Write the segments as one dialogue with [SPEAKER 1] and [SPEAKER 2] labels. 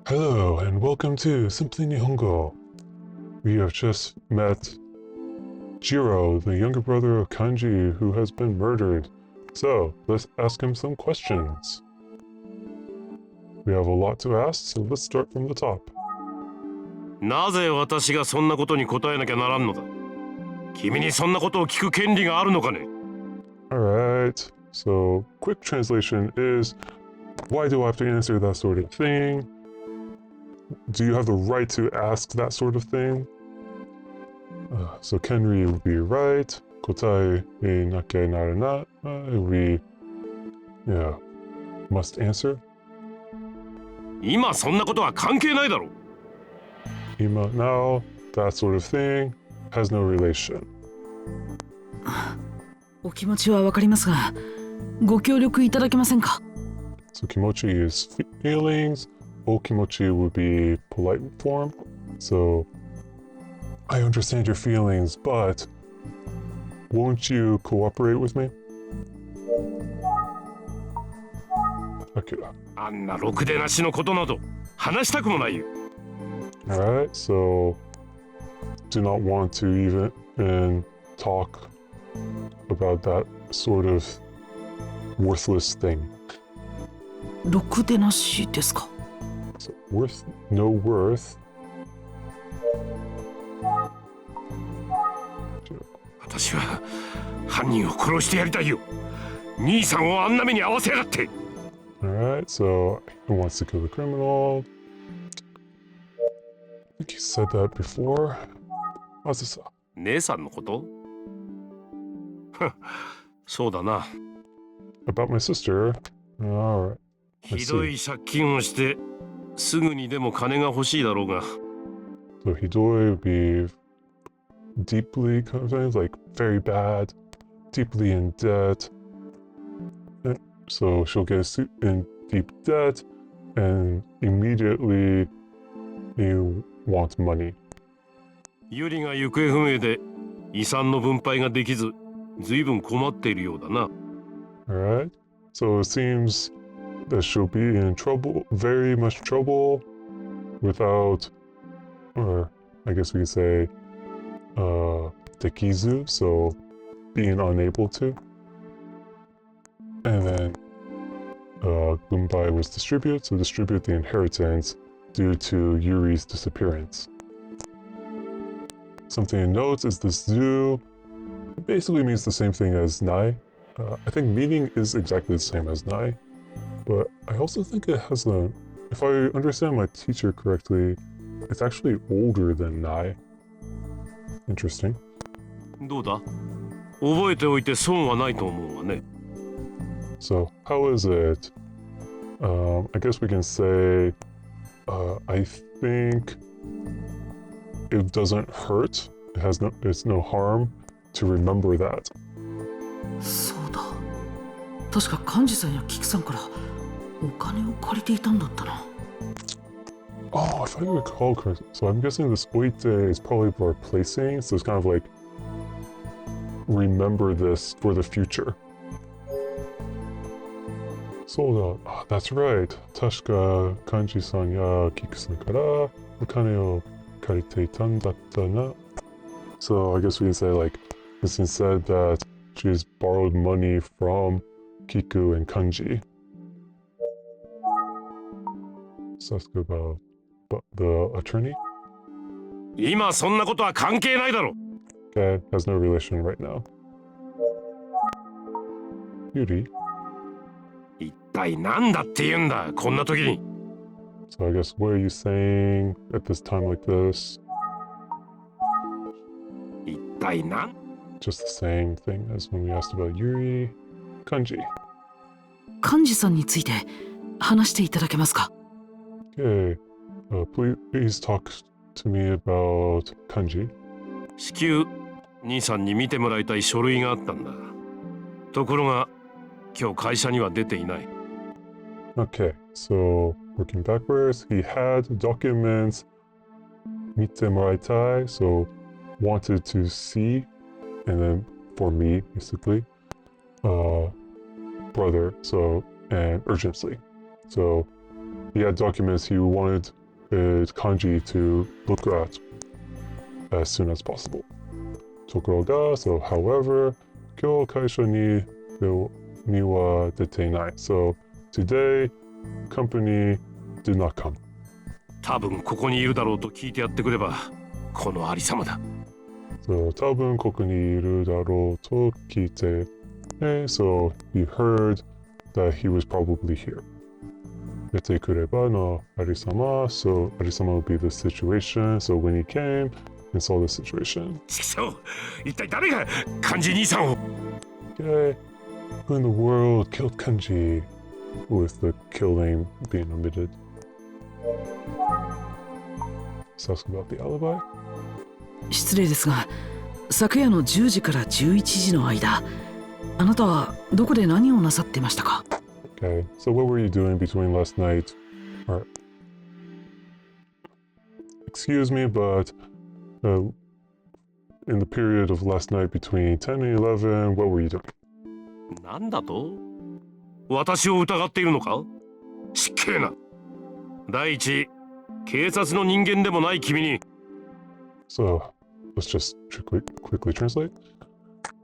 [SPEAKER 1] Hello and welcome to Simply Nihongo. We have just met Jiro, the younger brother of Kanji, who has been murdered. So, let's ask him some questions. We have a lot to ask, so let's start from the top.
[SPEAKER 2] なぜ私がそんなことに答えなきゃならんのだ。君にそんなことを聞く権利があるのかね。
[SPEAKER 1] Alright, so quick translation is, why do I have to answer that sort of thing? Do you have the right to ask that sort of thing? So Kenri would be right. Kotae e nake narana would be, yeah, must answer.
[SPEAKER 2] 今そんなことは関係ないだろう。
[SPEAKER 1] Ima now, that sort of thing, has no relation.
[SPEAKER 3] お気持ちはわかりますが、ご協力いただけませんか?
[SPEAKER 1] So kimochi is feelings, okimochi would be polite form. So, I understand your feelings, but won't you cooperate with me? Akira.
[SPEAKER 2] あんなろくでなしのことなど話したくもないよ。
[SPEAKER 1] Alright, so do not want to even talk about that sort of worthless thing.
[SPEAKER 3] ろくでなしですか?
[SPEAKER 1] So no worth.
[SPEAKER 2] 私は犯人を殺してやりたいよ。兄さんをあんな目に遭わせやがって。
[SPEAKER 1] Alright, so he wants to kill the criminal. I think he said that before. Azusa.
[SPEAKER 2] 姉さんのこと？そうだな。
[SPEAKER 1] About my sister. Alright.
[SPEAKER 2] ひどい借金をしてすぐにでも金が欲しいだろうが。
[SPEAKER 1] So Hidoi would be deeply like very bad, deeply in debt. And so she'll get in deep debt and immediately you want money.
[SPEAKER 2] ユリが行方不明で遺産の分配ができず、ずいぶん困っているようだな。
[SPEAKER 1] Alright. So it seems that she'll be in trouble, very much trouble, without, or I guess we could say, dekizu, so being unable to. And then, bunpai was distribute, so distribute the inheritance due to Yuri's disappearance. Something to note is this zu basically means the same thing as nai. I think meaning is exactly the same as nai, but I also think it has a, if I understand my teacher correctly, it's actually older than nai. Interesting.
[SPEAKER 2] どうだ？覚えておいて損はないと思うわね。
[SPEAKER 1] So, how is it? I guess we can say, I think it doesn't hurt. It's no harm to remember that.
[SPEAKER 3] そうだ。確か幹事さんやキクさんからお金を借りていたんだったな。
[SPEAKER 1] Oh, if I recall correctly, so I'm guessing this oite is probably for replacing, so it's kind of like remember this for the future. So that's right. Tashika kanji-san ya kiku-san kara okane o karite itan datta na. So I guess we can say like, it's been said that she's borrowed money from Kiku and Kanji. Sasuke about the attorney?
[SPEAKER 2] 今そんなことは関係ないだろ。
[SPEAKER 1] Okay, has no relation right now. Yuri?
[SPEAKER 2] 一体なんだって言うんだ、こんな時に。
[SPEAKER 1] So I guess what are you saying at this time like this?
[SPEAKER 2] 一体なん？
[SPEAKER 1] Just the same thing as when we asked about Yuri. Kanji.
[SPEAKER 3] 幹事さんについて話していただけますか?
[SPEAKER 1] Okay, please talk to me about Kanji.
[SPEAKER 2] 至急兄さんに見てもらいたい書類があったんだ。ところが今日会社には出ていない。
[SPEAKER 1] Okay, so working backwards, he had documents mite moraitai, so wanted to see, and then for me, basically, brother, so, and urgently. So he had documents he wanted kanji to look at as soon as possible. ところが、so however, 今日会社には出ていない. So today, company did not come.
[SPEAKER 2] 多分ここにいるだろうと聞いてやってくれば、このありさまだ。
[SPEAKER 1] So 多分ここにいるだろうと聞いて、so you heard that he was probably here. 出てくればのありさま, so ありさま would be the situation, so when he came and saw the situation.
[SPEAKER 2] そう、一体誰が漢字兄さんを
[SPEAKER 1] Okay, who in the world killed Kanji with the kill name being omitted? Let's ask about the alibi.
[SPEAKER 3] 失礼ですが、昨夜の10時から11時の間、あなたはどこで何をなさってましたか？
[SPEAKER 1] Okay, so what were you doing between last night? Or, excuse me, but in the period of last night between 10 and 11, what were you doing?
[SPEAKER 2] なんだと？私を疑っているのか？失敬な。第一、警察の人間でもない君に。
[SPEAKER 1] So, let's just quickly translate.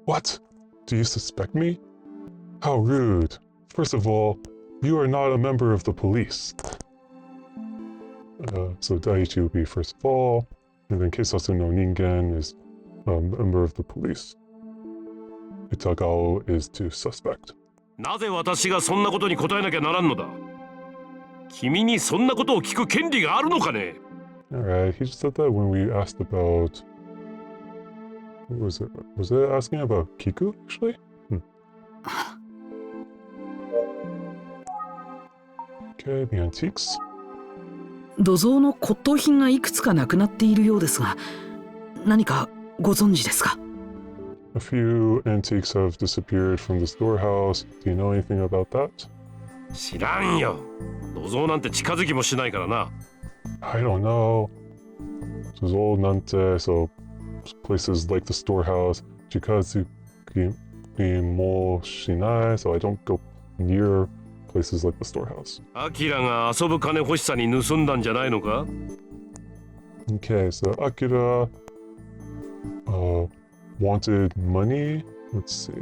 [SPEAKER 1] What? Do you suspect me? How rude. First of all, you are not a member of the police. So Daiichi would be first of all, and then Keisasu no Ningen is a member of the police. Itagao is to suspect.
[SPEAKER 2] なぜ私がそんなことに答えなきゃならんのだ？君にそんなことを聞く権利があるのかね？
[SPEAKER 1] Alright, he just said that when we asked about... What was it? Was it asking about Kiku, actually? Okay, the antiques.
[SPEAKER 3] 土蔵の骨董品がいくつかなくなっているようですが、何かご存知ですか？
[SPEAKER 1] A few antiques have disappeared from the storehouse. Do you know anything about that?
[SPEAKER 2] 知らんよ。土蔵なんて近づきもしないからな。
[SPEAKER 1] I don't know. Zol Nante, so places like the storehouse, Jikazuki mo shinai, so I don't go near places like the storehouse.
[SPEAKER 2] アキラが遊ぶ金欲しさに盗んだんじゃないのか？
[SPEAKER 1] Okay, so Akira wanted money. Let's see.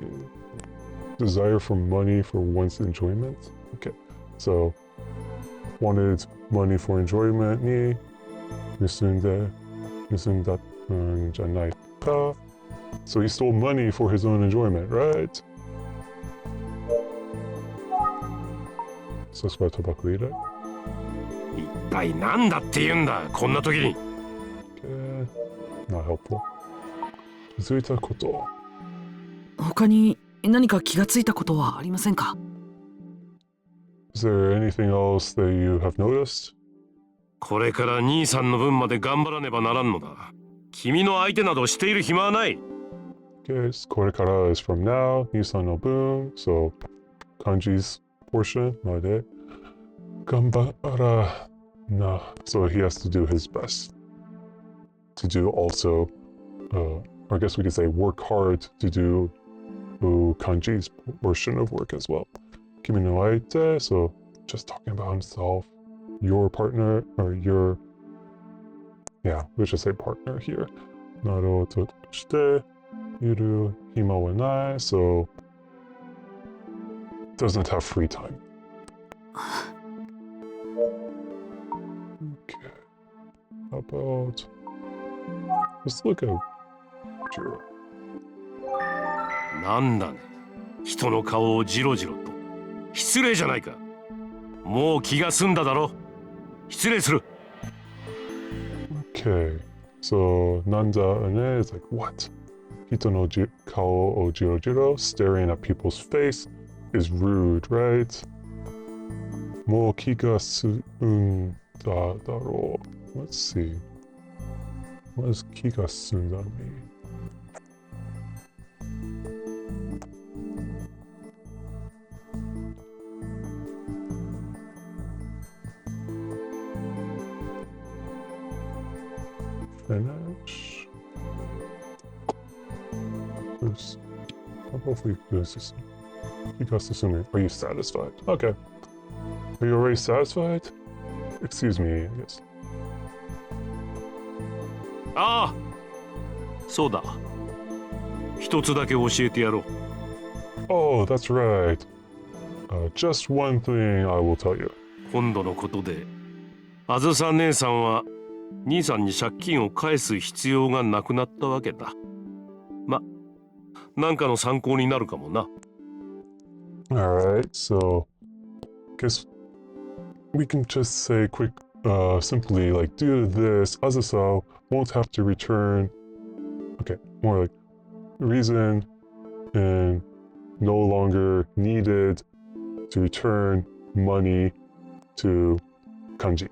[SPEAKER 1] Desire for money for one's enjoyment. Okay, so wanted money for enjoyment ni nusundat janai ka. So he stole money for his own enjoyment, right? So that's about tobacco eat it.
[SPEAKER 2] 一体なんだって言うんだ、こんな時に。
[SPEAKER 1] Okay, not helpful. 気づいたこと。
[SPEAKER 3] 他に何か気がついたことはありませんか？
[SPEAKER 1] Is there anything else that you have noticed?
[SPEAKER 2] これから兄さんの分まで頑張らねばならんのだ。君の相手などしている暇はない。
[SPEAKER 1] Okay, so これから is from now, Nisan no bun, so Kanji's portion, made. Gambara na. So he has to do his best. To do also, or I guess we could say work hard to do Kanji's portion of work as well. Kimi no aite, so just talking about himself. Your partner, or your... Yeah, let's just say partner here. Naro to shite, iru hima wa nai, so... doesn't have free time. Okay. How about... Let's look at Jiro.
[SPEAKER 2] なんだね。人の顔をジロジロと。失礼じゃないか。もう気が済んだだろ。失礼する。
[SPEAKER 1] Okay. So, Nanda Ane is like, what? Hito no kao o jiro jiro, staring at people's face, is rude, right? Mo kiga sunda daro. Let's see. What does kiga sunda mean? Finish. This. How about if we do this? Kiga susumi. Are you satisfied? Okay. Are you already satisfied? excuse me, I guess.
[SPEAKER 2] ああ、そうだ。一つだけ教えてやろう。
[SPEAKER 1] Oh, that's right. Just one thing I will tell you.
[SPEAKER 2] 今度のことで、あずさ姉さんは兄さんに借金を返す必要がなくなったわけだ。ま、なんかの参考になるかもな。
[SPEAKER 1] Alright, so guess we can just say simply like due to this, Azusa won't have to return. Okay, more like reason and no longer needed to return money to kanji.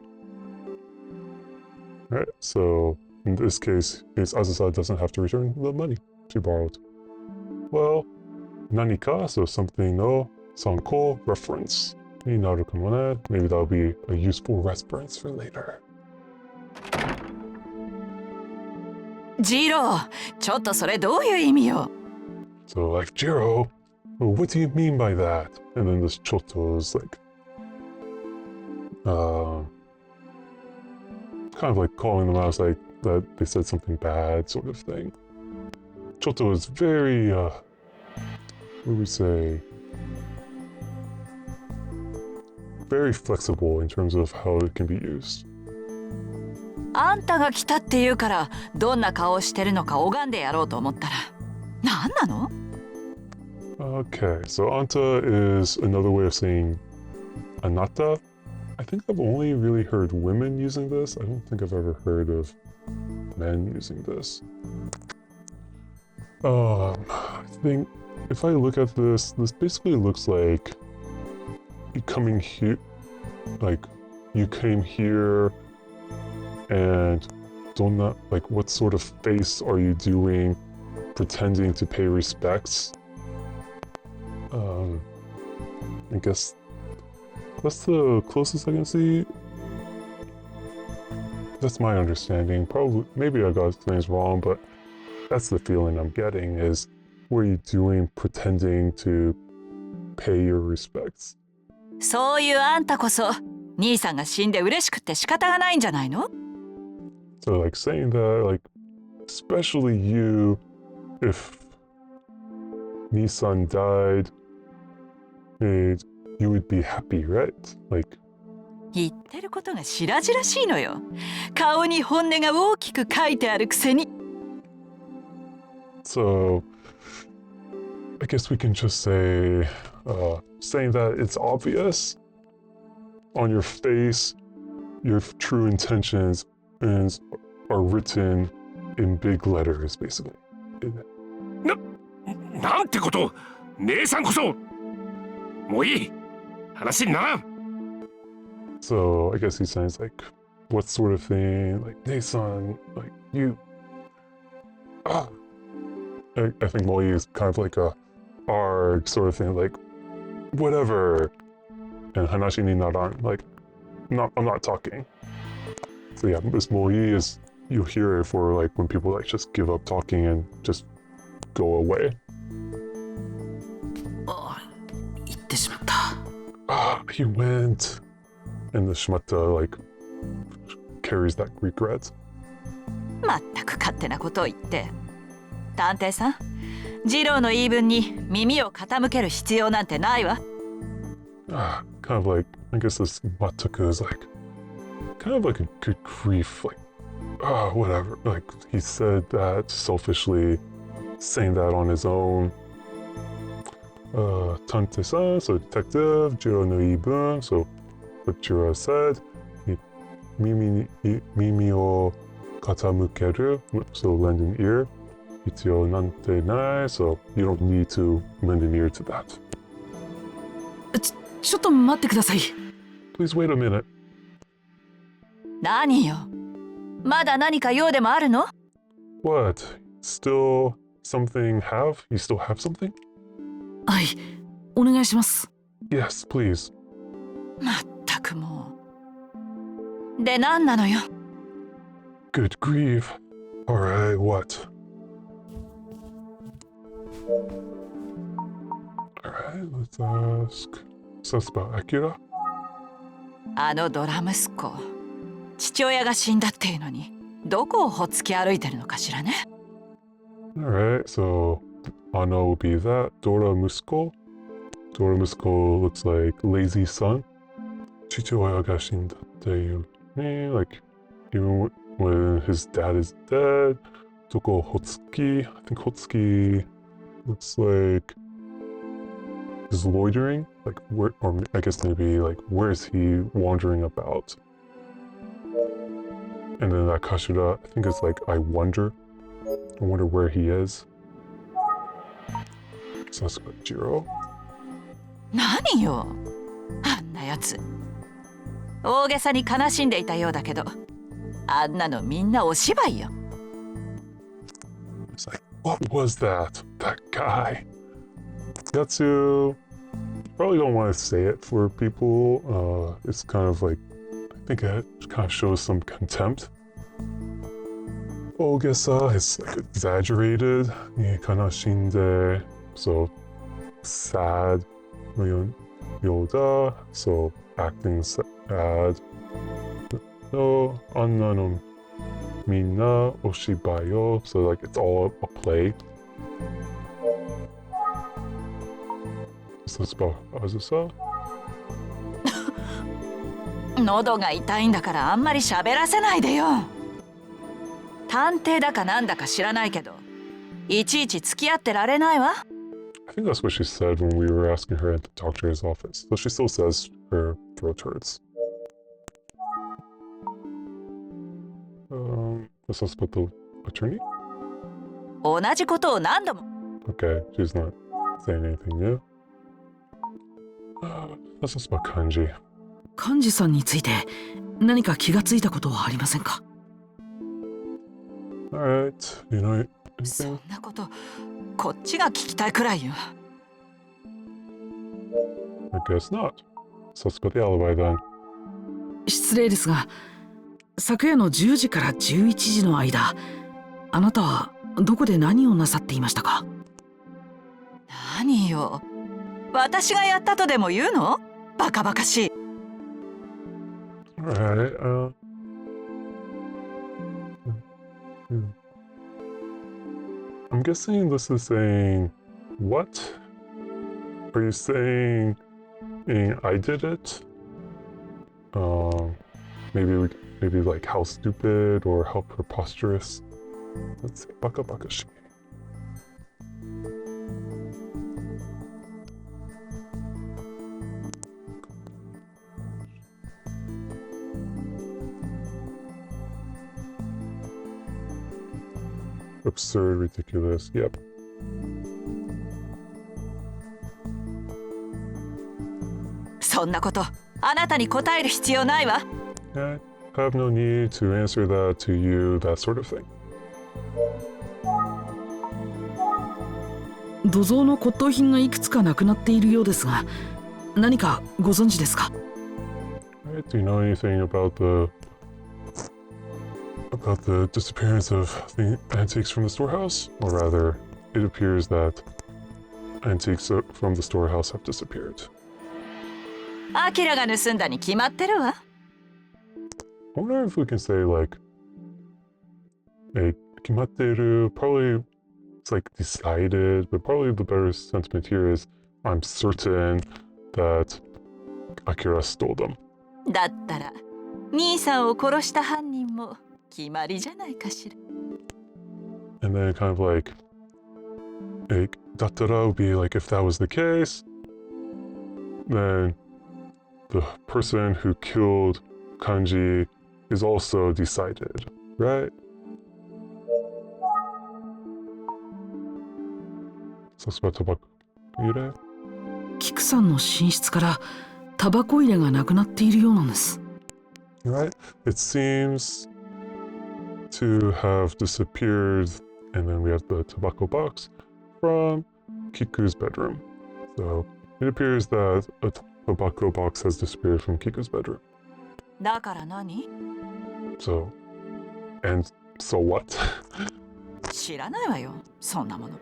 [SPEAKER 1] Right, so in this case, Azusa doesn't have to return the money she borrowed. Well, nanika, so something no, sanko, reference. Maybe that'll be a useful reference for later.
[SPEAKER 4] ジロー、ちょっとそれどういう意味よ。
[SPEAKER 1] So like, Jiro, what do you mean by that? And then this Choto is like, kind of like calling them out as like that they said something bad, sort of thing. Choto is very, what do we say? Very flexible in terms of how it can be used.
[SPEAKER 4] あんたが来たって言うからどんな顔をしてるのか拝んでやろうと思ったら何なの？
[SPEAKER 1] Okay, so anta is another way of saying anata. I think I've only really heard women using this. I don't think I've ever heard of men using this. I think if I look at this basically looks like you coming here, like you came here and don't not like what sort of face are you doing pretending to pay respects? I guess that's the closest I can see. That's my understanding. Probably, maybe I got things wrong, but that's the feeling I'm getting is what are you doing pretending to pay your respects?
[SPEAKER 4] そういうあんたこそ兄さんが死んで嬉しくて仕方がないんじゃないの？
[SPEAKER 1] So like saying that, like, especially you, if Nissan died, you would be happy, right? Like,
[SPEAKER 4] 言ってることが白々しいのよ。顔に本音が大きく書いてあるくせに。
[SPEAKER 1] so I guess we can just say, saying that it's obvious on your face, your true intentions are written in big letters, basically.
[SPEAKER 2] なんてこと、姉さんこそ。もういい。話にならん。
[SPEAKER 1] So I guess he's saying like, what sort of thing? Like, Nason, like you. I think Moi is kind of like a R sort of thing, like whatever. And Hanashi ni naran, like, I'm not talking. So yeah, this Moi is you'll hear it for like when people like just give up talking and just go away.
[SPEAKER 3] 言ってしまった。
[SPEAKER 1] He went. And the Shimata like carries that regret.
[SPEAKER 4] まったく勝手なことを言って。探偵さん、ジローの言い分に耳を傾ける必要なんてないわ。
[SPEAKER 1] Kind of like, I guess this Matuka is like, kind of like a good grief, like, whatever. Like, he said that selfishly, saying that on his own. Tante-san, so detective, Jiro no Ibun, so what Jiro said, Mimi o katamukeru, so lend an ear. Itio nante nai, so you don't need to lend an ear to that.
[SPEAKER 3] ちょっと待ってください。
[SPEAKER 1] Please wait a minute.
[SPEAKER 4] 何よ。まだ何か用でもあるの？
[SPEAKER 1] What? Still something have? You still have something?
[SPEAKER 3] はい、お願いします。
[SPEAKER 1] Yes, please.
[SPEAKER 4] まったくもう。で、何なのよ。
[SPEAKER 1] Good grief. Alright, what? Alright, let's ask. So that's about Akira.
[SPEAKER 4] あのドラ息子、父親が死んだっていうのにどこをほっつき歩いてるのかしらね。
[SPEAKER 1] Alright, so Ano will be that. Dora Musko. Dora Musko looks like lazy son. Chicho Agashin like even when his dad is dead. Toko Hotsuki. I think Hotsuki looks like he's loitering. Like where, or I guess maybe like where is he wandering about? And then that Kashura, I think it's like I wonder where he is. So that's got Jiro.
[SPEAKER 4] 何よ、あんなやつ。大げさに悲しんでいたようだけど、あんなのみんなお芝居よ。
[SPEAKER 1] It's like, what was that? That guy. Yatsu, probably don't want to say it for people. It's kind of like, I think it kind of shows some contempt. Ogesa is like exaggerated. Kanashinde, so sad. Yoda, so acting sad. No, Anna no Minna Oshibayo, so like it's all a play. So it's about Azusa.
[SPEAKER 4] 喉が痛いんだからあんまり喋らせないでよ。探偵だかなんだか知らないけど、いちいち付き合ってられないわ。
[SPEAKER 1] I think that's what she said when we were asking her at the doctor's office. So she still says her throat hurts. This is about the attorney?
[SPEAKER 4] 同じことを何度も。
[SPEAKER 1] Okay, she's not saying anything new. That's just about kanji.
[SPEAKER 3] 幹事さんについて何か気がついたことはありませんか？
[SPEAKER 1] Alright, you know
[SPEAKER 4] そ
[SPEAKER 1] anything?
[SPEAKER 4] んなこと、こっちが聞きたいくらいよ。
[SPEAKER 1] I guess not. So let's go the alibi then.
[SPEAKER 3] 失礼ですが、昨夜の10時から11時の間、あなたはどこで何をなさっていましたか？
[SPEAKER 4] 何よ、私がやったとでも言うの？バカバカしい。
[SPEAKER 1] Alright, I'm guessing this is saying, what? Are you saying I did it? Maybe like how stupid or how preposterous. Let's see, baka baka shi. Absurd, ridiculous, yep.
[SPEAKER 4] そんなこと、あなたに答える必要ないわ。
[SPEAKER 1] I have no need to answer that to you, that sort of thing.
[SPEAKER 3] 土蔵の骨董品がいくつかなくなっているようですが、何かご存知ですか？
[SPEAKER 1] Alright, do you know anything about the disappearance of the antiques from the storehouse? Or rather, it appears that antiques from the storehouse have disappeared.
[SPEAKER 4] アキラが盗んだに決まってるわ。
[SPEAKER 1] I wonder if we can say like, kimatteru, probably it's like decided, but probably the better sentiment here is I'm certain that Akira stole them.
[SPEAKER 4] だったら、兄さんを殺した犯人も決まりじゃないかしら。
[SPEAKER 1] And then kind of like, dattara would be like if that was the case, then the person who killed Kanji is also decided, right? So it's about tobacco.
[SPEAKER 3] 菊さんの寝室からタバコ入れがなくなっているようなんです。
[SPEAKER 1] Right? It seems to have disappeared, and then we have the tobacco box from Kiku's bedroom. So it appears that a tobacco box has disappeared from Kiku's bedroom.
[SPEAKER 4] だから何？
[SPEAKER 1] So what?
[SPEAKER 4] 知らないわよ、そんなもの。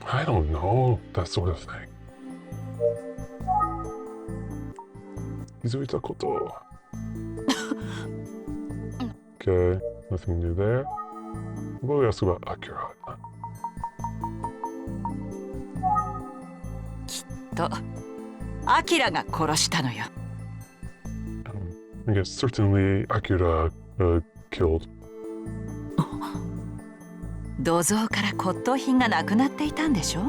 [SPEAKER 1] I don't know, that sort of thing. 気づいたこと。Okay, nothing new there. What do we ask about Akira?
[SPEAKER 4] とアキラが殺したのよ。
[SPEAKER 1] I guess certainly Akira killed.
[SPEAKER 4] 土蔵から骨董品がなくなっていたんでしょ。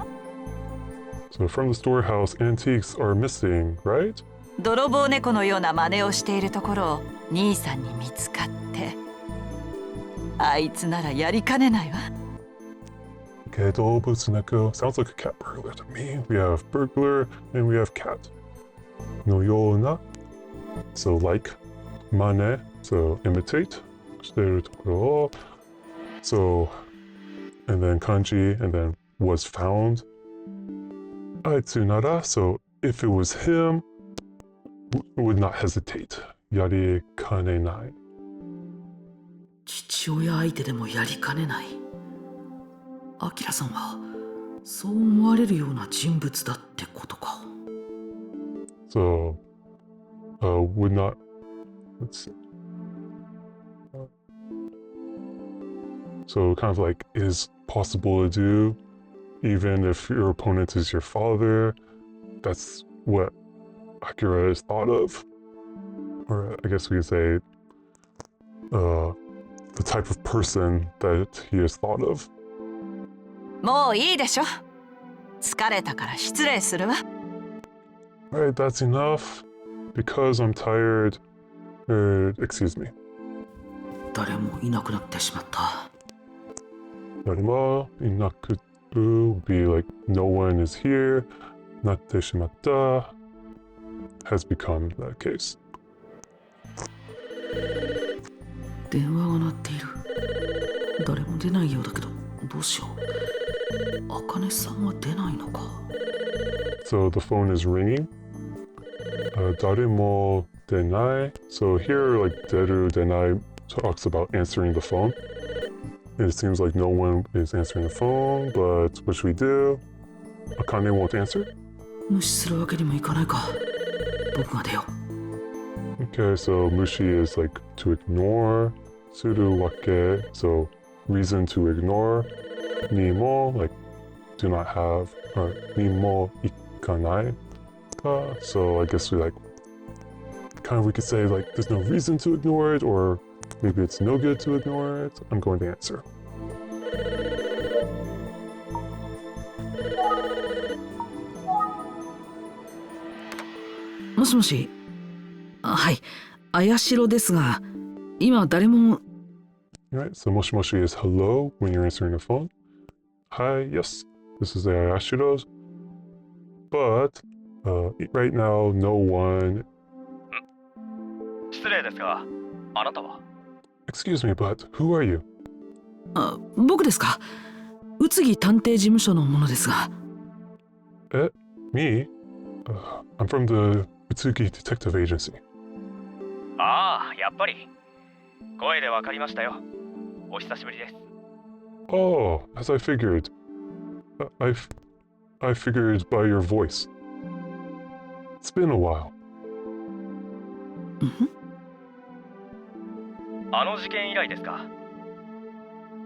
[SPEAKER 1] So from the storehouse, antiques are missing, right?
[SPEAKER 4] 泥棒猫のような真似をしているところを兄さんに見つかって、あいつならやりかねないわ。
[SPEAKER 1] Okay, Dolobutsuneko sounds like a cat burglar to me. We have burglar and we have cat. No yona, so like. Mane, so imitate. Shiteru tokoro o. So, and then kanji, and then was found. Aitsunara, so if it was him, would not hesitate. Yari kanenai.
[SPEAKER 3] 父親相手でもやりかねない。アキラさんはそう思われるような人物だってことか。
[SPEAKER 1] So, would not. Let's see. So kind of like is possible to do, even if your opponent is your father. That's what Akira is thought of, or I guess we could say, the type of person that he is thought of.
[SPEAKER 4] もういいでしょ。疲れたから失礼するわ。
[SPEAKER 1] Alright, that's enough. Because I'm tired. Excuse me.
[SPEAKER 3] 誰もいなくなってしまった。
[SPEAKER 1] Narima, inakutu would be like no one is here. Natte shimatta has become that case.
[SPEAKER 3] 電話が鳴っている。誰も出ないようだけど、どうしよう。茜さんは出ないのか。
[SPEAKER 1] So the phone is ringing. Daremo denai. So here, like deru denai talks about answering the phone. It seems like no one is answering the phone, but what should we do? Akane won't answer?
[SPEAKER 3] 無視するわけにもいかないか。僕が出よう。
[SPEAKER 1] Okay, so mushi is like to ignore. Suru wake, so reason to ignore. Nimo, like do not have. Or nimo ikanai. So I guess we like, kind of we could say like there's no reason to ignore it, or maybe it's no good to ignore it. I'm going to answer.
[SPEAKER 3] もしもし。はい、綾代ですが、今誰も。
[SPEAKER 1] Alright, so moshi is hello when you're answering the phone. Hi, yes, this is the Ayashiros. But right now, no one.
[SPEAKER 5] 失礼ですが、あなたは
[SPEAKER 1] Excuse me, but who are you?
[SPEAKER 3] 僕ですか。宇津木探偵事務所の者ですが。
[SPEAKER 1] Me? I'm from the Utsuki Detective Agency.
[SPEAKER 5] ああ、やっぱり。声でわかりましたよ。お久しぶりです。
[SPEAKER 1] Oh, as I figured. I figured by your voice. It's been a while.
[SPEAKER 5] あの事件以来ですか。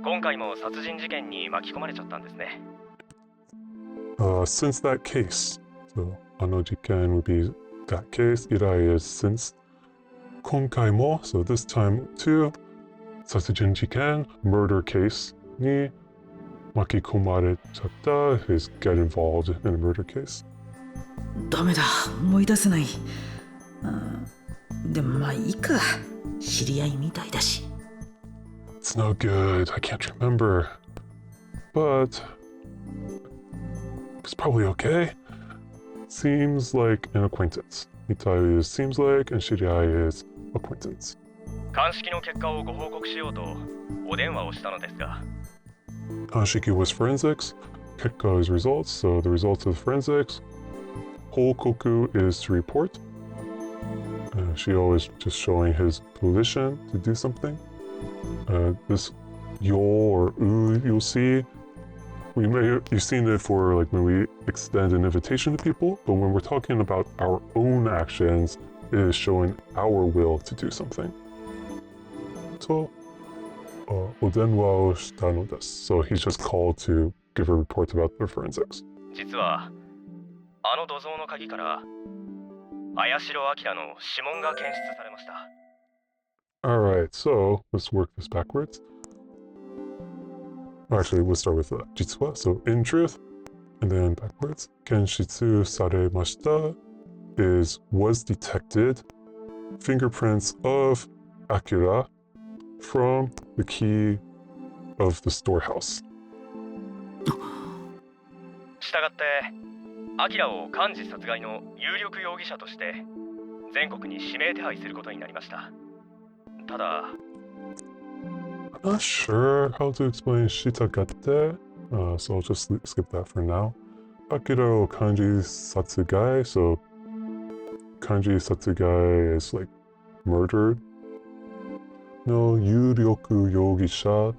[SPEAKER 5] 今回も殺人事件に巻き込まれちゃったんですね。
[SPEAKER 1] Since that case. So, Anojiken would be that case. Irai is since. Konkai mo, so this time too. Satsujin jiken, murder case. Ni makikomarechatta is get involved in a murder case.
[SPEAKER 3] ダメだ、思い出せない。でもまあいいか。知り合いみたいだし。
[SPEAKER 1] It's no good. I can't remember. But it's probably okay. Seems like an acquaintance. Mitai is seems like, and Shiriai is acquaintance.
[SPEAKER 5] 鑑識の結果をご報告しようとお電話をしたのですが。
[SPEAKER 1] Kanshiki was forensics. Kekka is results, so the results of forensics. Hokoku is to report. She always just showing his volition to do something. This yo or u you'll see. You've seen it for like when we extend an invitation to people, but when we're talking about our own actions, it is showing our will to do something. So お電話をしたのです。So he's just called to give a report about the forensics.
[SPEAKER 5] 実はあの土蔵の鍵から綾代明の指紋が検出されました。
[SPEAKER 1] Alright, so let's work this backwards. Actually, we'll start with 実は, so in truth, and then backwards. 検出されました is was detected fingerprints of Akira from the key of the storehouse.
[SPEAKER 5] したがって明を幹事殺害の有力容疑者として全国に指名手配することになりました。ただ
[SPEAKER 1] I'm not sure how to explain shitagate, so I'll just skip that for now. Akira o kanji satsugai, so kanji satsugai is like murdered. No yuryoku yogisha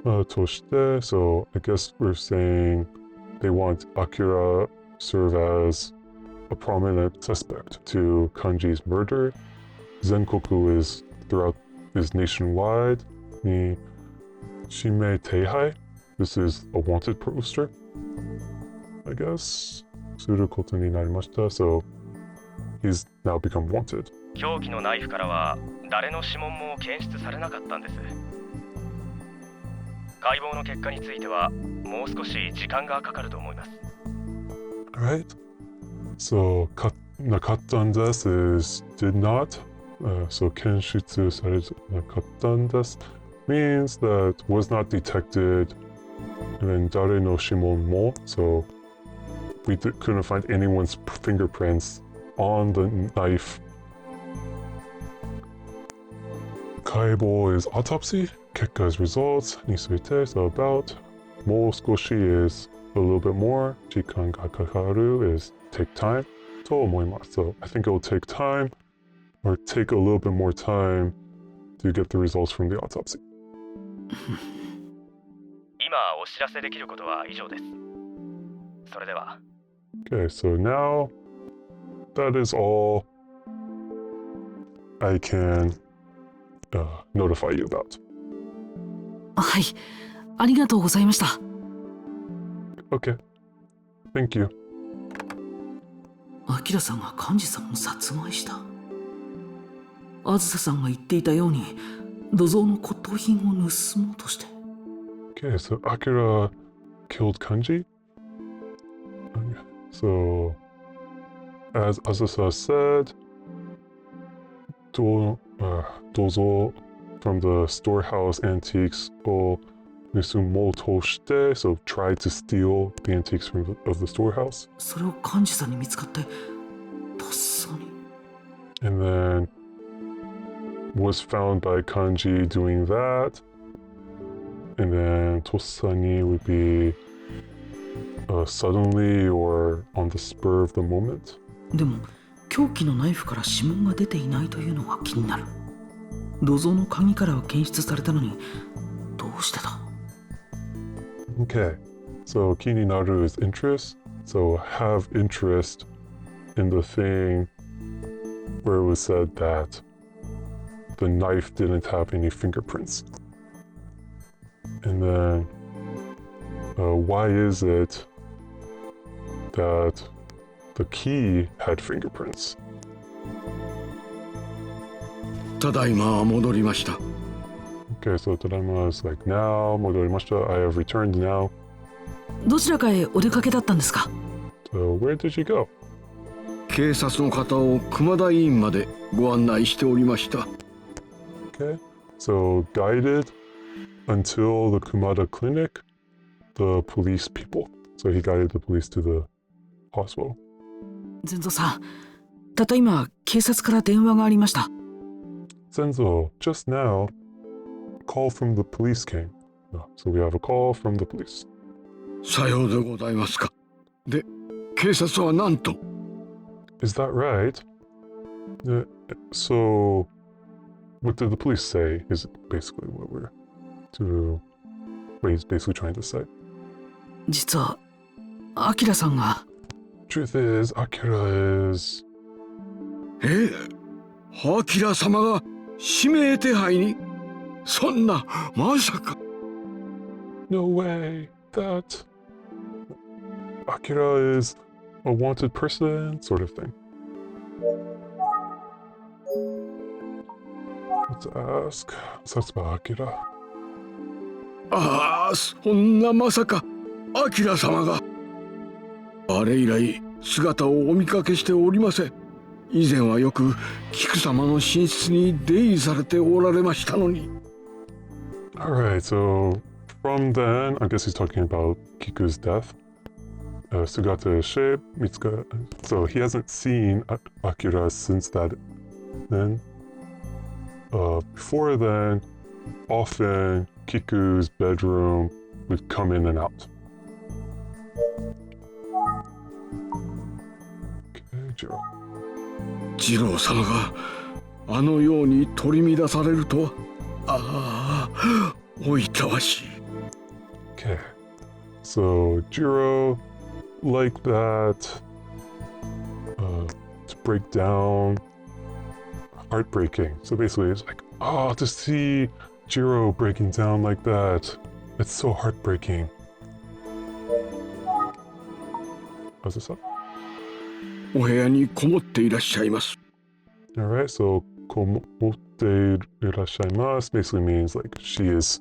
[SPEAKER 1] toshite, so I guess we're saying they want Akira serve as a prominent suspect to Kanji's murder. Zenkoku is nationwide. Ni Shimei Teihai. This is a wanted poster, I guess. Suru koto ni narimashita, so he's now become wanted.
[SPEAKER 5] 凶器のナイフからは誰の指紋も検出されなかったんです。解剖の結果についてはもう少し時間がかかると思います。
[SPEAKER 1] Alright. So, nakattan desu is did not. So, kenshitsu sarezu nakattan desu means that was not detected. And then dare no shimon mo. So, we couldn't find anyone's fingerprints on the knife. Kaibo is autopsy. Kekka is results. Nisuite, so about. Mo skoshi is a little bit more. Jikan ga kakaru is take time. To omoimasu. So I think it will take time, or take a little bit more time to get the results from the autopsy.
[SPEAKER 5] 今お知らせできることは以上です。それでは。
[SPEAKER 1] Okay, so now that is all I can notify you about.
[SPEAKER 3] はい、ありがとうございました。
[SPEAKER 1] Okay, thank you.
[SPEAKER 3] アキラさんが幹事さんを殺害した。あずささんが言っていたように土蔵の骨董品を盗もうとして。
[SPEAKER 1] Okay, so Akira killed Kanji. So, as Azusa said, Dozo from the storehouse antiques o nusumoto shite, so tried to steal the antiques of the storehouse.
[SPEAKER 3] それを幹事さんに見つかってとっさに。
[SPEAKER 1] And then was found by Kanji doing that. And then Tosani would be suddenly or on the spur of the moment.
[SPEAKER 3] でも凶器のナイフから指紋が出ていないというのが気になる。土蔵の鍵からは検出されたのにどうしてだ。
[SPEAKER 1] Okay, so Kininaru is interest. So have interest in the thing where it was said that the knife didn't have any fingerprints. And then why is it that the key had fingerprints?
[SPEAKER 6] ただいま戻りました。
[SPEAKER 1] Okay, so Tadaima is like now, Modorimashita, I have returned now.
[SPEAKER 3] どちらかへお出かけだったんですか。
[SPEAKER 1] So where did you go?
[SPEAKER 6] 警察の方を熊田医院までご案内しておりました。
[SPEAKER 1] Okay, so guided until the Kumada clinic, the police people. So he guided the police to the hospital.
[SPEAKER 3] 全蔵さん、たった今警察から電話がありました。
[SPEAKER 1] Senzo, just now, a call from the police came. So we have a call from the police.
[SPEAKER 6] さようでございますか。で、警察は何と。
[SPEAKER 1] Is that right? So, what did the police say? Is basically what he's basically trying to say.
[SPEAKER 3] 実はアキラさんが。
[SPEAKER 1] Truth is, Akira is.
[SPEAKER 6] アキラ様が指名手配に。そんな、まさか。
[SPEAKER 1] No way that Akira is a wanted person, sort of thing. Let's ask. Let's ask about Akira.
[SPEAKER 6] ああ、そんなまさか、アキラ様が。あれ以来、姿をお見かけしておりません。以前はよく、菊様の寝室に出入りされておられましたのに。
[SPEAKER 1] Alright, so from then, I guess he's talking about Kiku's death. Sugata is shape, Mitsuka. So he hasn't seen Akira since that then. Before then, often Kiku's bedroom would come in and out. Okay, Jiro.
[SPEAKER 6] 次郎様があのように取り乱されるとは、ああ、おいたわしい。
[SPEAKER 1] Okay, so Jiro, like that, to break down, heartbreaking. So basically, it's like, oh, to see Jiro breaking down like that, it's so heartbreaking. How's this up?
[SPEAKER 6] お部屋にこもっていらっしゃいます。
[SPEAKER 1] Alright, so komotte irashaimasu basically means like she has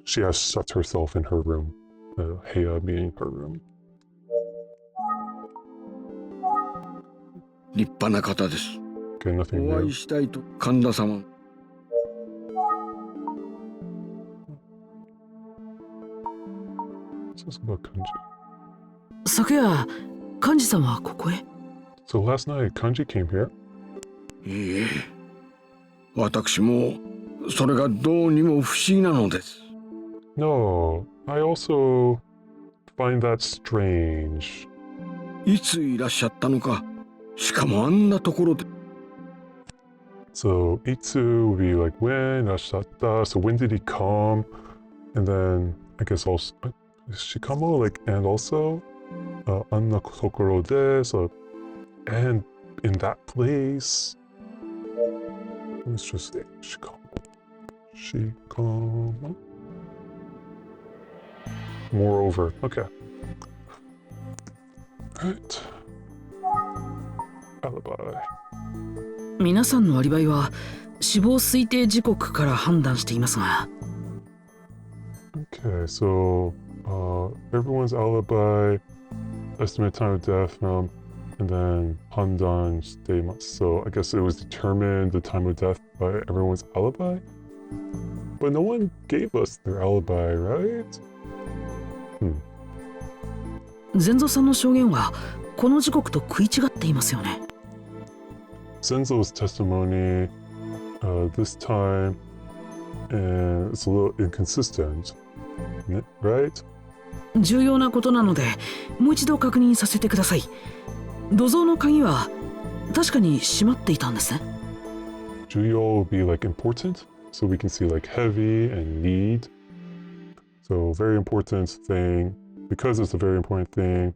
[SPEAKER 1] shut herself in her room. Heia being her room.
[SPEAKER 6] 立派な方です。
[SPEAKER 1] Okay, nothing
[SPEAKER 6] お会
[SPEAKER 1] new.
[SPEAKER 6] いしたいと神田様。
[SPEAKER 1] What's this about kanji?
[SPEAKER 3] 昨夜幹事様はここへ。
[SPEAKER 1] So last night, Kanji came here.
[SPEAKER 6] いいえ、私もそれがどうにも不思議なのです。
[SPEAKER 1] No, I also find that strange.
[SPEAKER 6] いついらっしゃったのか、しかもあんなところで。
[SPEAKER 1] So Itsu would be like when Ashata. So when did he come? And then I guess also Shikamo like and also Anna Tokoro de. So and in that place. Let's just say Shikamo. Moreover, okay. Right. Alibi.
[SPEAKER 3] 皆さんのアリバイは死亡推定時刻から判断していますが。
[SPEAKER 1] Okay, so everyone's alibi, estimate time of death from, and then Handan Steimas. So I guess it was determined the time of death by everyone's alibi? But no one gave us their alibi, right?
[SPEAKER 3] 前蔵さんの証言はこの時刻と食い違っていますよね。
[SPEAKER 1] Senzo's testimony this time, and it's a little inconsistent, right?
[SPEAKER 3] 重要なことなのでもう一度確認させてください。土蔵の鍵は確かに閉まっていたんですね。
[SPEAKER 1] Juyo will be like important, so we can see like heavy and need. So very important thing, because it's a very important thing,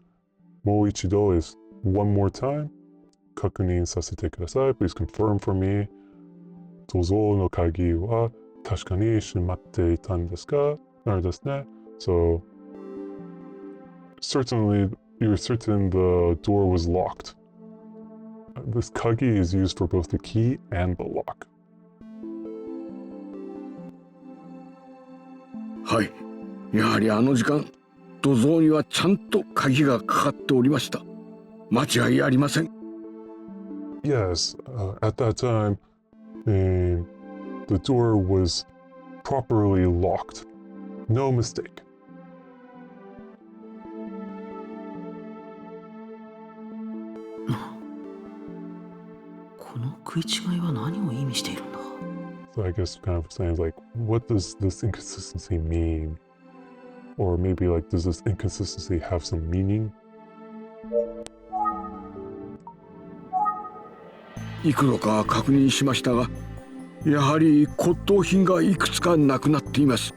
[SPEAKER 1] Moichido is one more time. 確認させてください. Please confirm for me. 土蔵の鍵は確かに閉まっていたんですか? なるですね. So certainly you're certain the door was locked. This kagi is used for both the key and the lock.
[SPEAKER 6] はい、やはりあの時間、土蔵にはちゃんと鍵がかかっておりました。間違いありません。
[SPEAKER 1] Yes, at that time, the door was properly locked. No mistake.
[SPEAKER 3] この食い違いは何を意味しているんだ。
[SPEAKER 1] So I guess kind of saying like, what does this inconsistency mean? Or maybe like, does this inconsistency have some meaning?
[SPEAKER 6] 幾度か確認しましたが、やはり骨董品がいくつかなくなっています。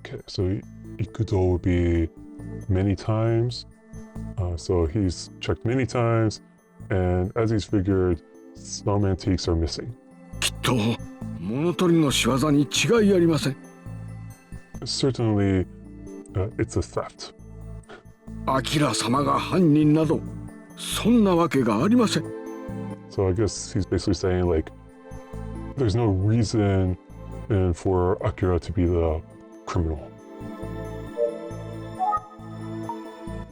[SPEAKER 1] Okay, so Ikudo would be many times. So he's checked many times, and as he's figured, some antiques are missing.
[SPEAKER 6] きっと物取りの仕業に違いありません。
[SPEAKER 1] Certainly, it's a theft.
[SPEAKER 6] アキラ様が犯人などそんなわけがありません。
[SPEAKER 1] So I guess he's basically saying, like, there's no reason for Akira to be the criminal.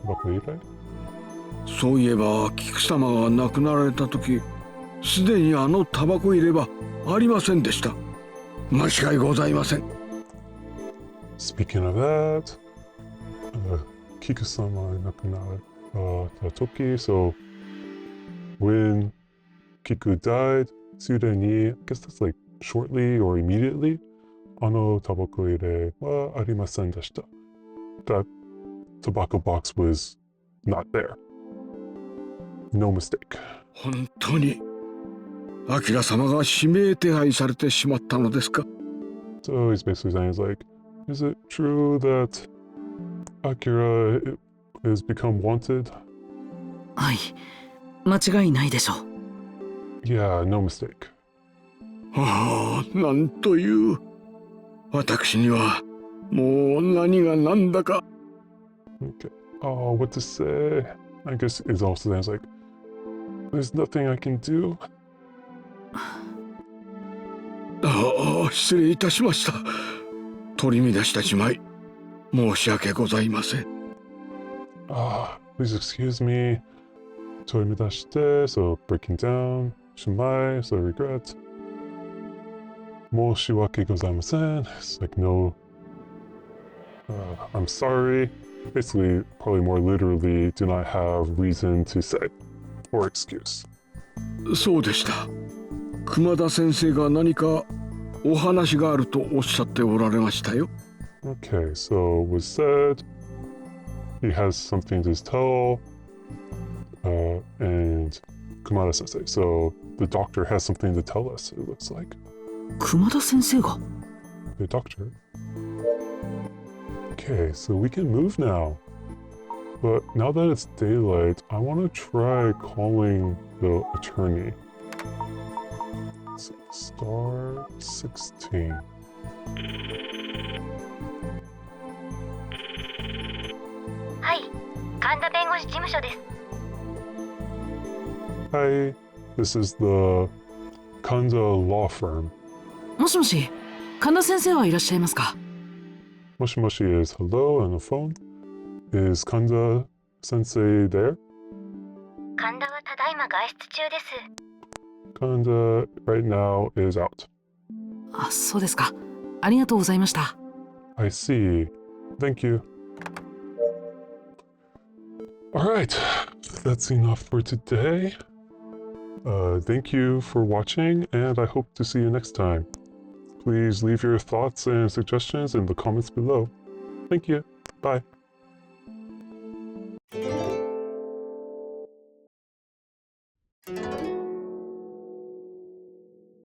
[SPEAKER 1] What?
[SPEAKER 6] そういえば菊様が亡くなられた時、すでにあのタバコ入れはありませんでした。間違いございません。
[SPEAKER 1] Speaking of that, Kiku-sama nakunarata toki, so when Kiku died, Tsude ni, I guess that's like shortly or immediately, ano tabako ire wa arimasen deshita. That tobacco box was not there. No mistake.
[SPEAKER 6] 本当にアキラ様が指名手配されてしまったのですか？
[SPEAKER 1] So he's basically saying, he's like, is it true that Akira has become wanted?
[SPEAKER 3] はい、間違いないでしょう。
[SPEAKER 1] Yeah, no mistake.
[SPEAKER 6] ああ、なんという。私にはもう何が何だか。
[SPEAKER 1] Okay. Oh, what to say? I guess it's also saying, it's like, there's nothing I can do.
[SPEAKER 6] ああ、失礼いたしました。取り乱したしまい申し訳ございません。
[SPEAKER 1] Please excuse me. Torimidashite, so breaking down. Shumai, so regret. Moshiwake gozaimasen. It's like, no. I'm sorry. Basically, probably more literally, do not have reason to say or excuse.
[SPEAKER 6] そうでした。熊田先生が何かお話があるとおっしゃっておられましたよ。
[SPEAKER 1] Okay, so it was said he has something to tell, and Kumada sensei. So the doctor has something to tell us, it looks like.
[SPEAKER 3] 熊田先生が？
[SPEAKER 1] The doctor. Okay, so we can move now. But now that it's daylight, I want to try calling the attorney. Let's see, star 16.
[SPEAKER 7] はい、神田弁護士事務所です。
[SPEAKER 1] Hi, this is the Kanda law firm.
[SPEAKER 3] もしもし、神田先生はいらっしゃいますか？
[SPEAKER 1] Moshi Moshi is hello on the phone. Is Kanda sensei there?
[SPEAKER 7] 神田はただいま外出中です。
[SPEAKER 1] Kanda right now is out.
[SPEAKER 3] あ、そうですか。ありがとうございました。
[SPEAKER 1] I see. Thank you. Alright, that's enough for today. Thank you for watching, and I hope to see you next time. Please leave your thoughts and suggestions in the comments below. Thank you. Bye.